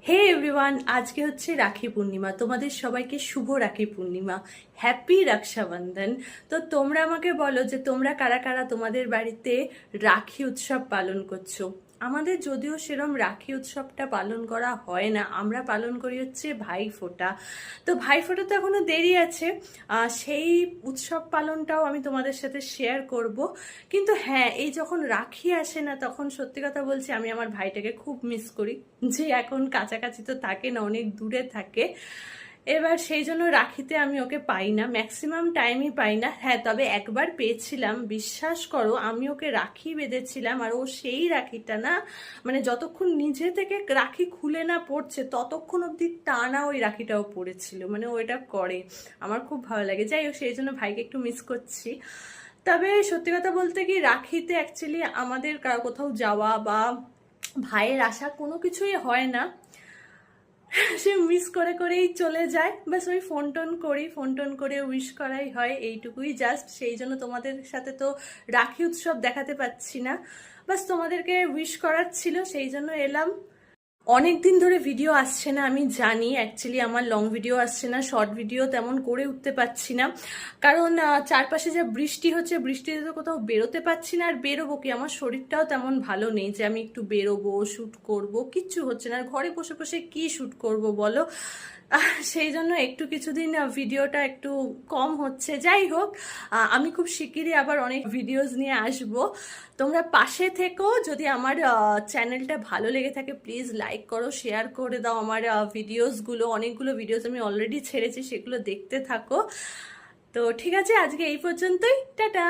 হে everyone, আজকে হচ্ছে রাখি পূর্ণিমা। তোমাদের সবাইকে শুভ রাখি পূর্ণিমা, হ্যাপি রক্ষাবন্ধন। তো তোমরা আমাকে বলো যে তোমরা কারা কারা তোমাদের বাড়িতে রাখি উৎসব পালন করছো। আমাদের যদিও সেরম রাখি উৎসবটা পালন করা হয় না, আমরা পালন করি হচ্ছে ভাইফোঁটা। তো ভাইফোঁটা তো এখনো দেরি আছে, সেই উৎসব পালনটাও আমি তোমাদের সাথে শেয়ার করব। কিন্তু হ্যাঁ, এই যখন রাখি আসে না, তখন সত্যি কথা বলছি আমি আমার ভাইটাকে খুব মিস করি, যে এখন কাছাকাছি তো থাকে না, অনেক দূরে থাকে। এবার সেই জন্য রাখিতে আমি ওকে পাই না, ম্যাক্সিমাম টাইমই পাই না। হ্যাঁ, তবে একবার পেয়েছিলাম, বিশ্বাস করো, আমি ওকে রাখি বেঁধেছিলাম আর ও সেই রাখিটা না, মানে যতক্ষণ নিজে থেকে রাখি খুলে না পড়ছে ততক্ষণ অবধি টানা ওই রাখিটাও পড়েছিল। মানে ও এটা করে, আমার খুব ভালো লাগে। যাই হোক, সেই জন্য ভাইকে একটু মিস করছি। তবে সত্যি কথা বলতে কি, রাখিতে অ্যাকচুয়ালি আমাদের কোথাও যাওয়া বা ভাইয়ের আসা কোনো কিছুই হয় না, সে মিস করে করেই চলে যায়। বাস ওই ফোন টোন করি, ফোন টোন করে উইশ করাই হয়, এইটুকুই জাস্ট। সেই জন্য তোমাদের সাথে তো রাখি উৎসব দেখাতে পাচ্ছি না, বাস তোমাদেরকে উইশ করার ছিল, সেই জন্য এলাম। অনেক দিন ধরে ভিডিও আসছে না, আমি জানি। অ্যাকচুয়ালি আমার লং ভিডিও আসছে না, শর্ট ভিডিও তেমন করে উঠতে পারছি না, কারণ চারপাশে যা বৃষ্টি হচ্ছে, বৃষ্টিতে তো কোথাও বেরোতে পারছি না। আর বেরোবো কি, আমার শরীরটাও তেমন ভালো নেই যে আমি একটু বেরোবো, শ্যুট করব, কিচ্ছু হচ্ছে না। আর ঘরে বসে বসে কি শ্যুট করব বলো। সেই জন্য একটু কিছুদিন ভিডিওটা একটু কম হচ্ছে। যাই হোক, আমি খুব শিগগিরই আবার অনেক ভিডিওস নিয়ে আসব। তোমরা পাশে থেকো। যদি আমার চ্যানেলটা ভালো লেগে থাকে প্লিজ লাইক করো, শেয়ার করে দাও আমার ভিডিওসগুলো। অনেকগুলো ভিডিওস আমি অলরেডি ছেড়েছি, সেগুলো দেখতে থাকো। তো ঠিক আছে, আজকে এই পর্যন্তই, টাটা।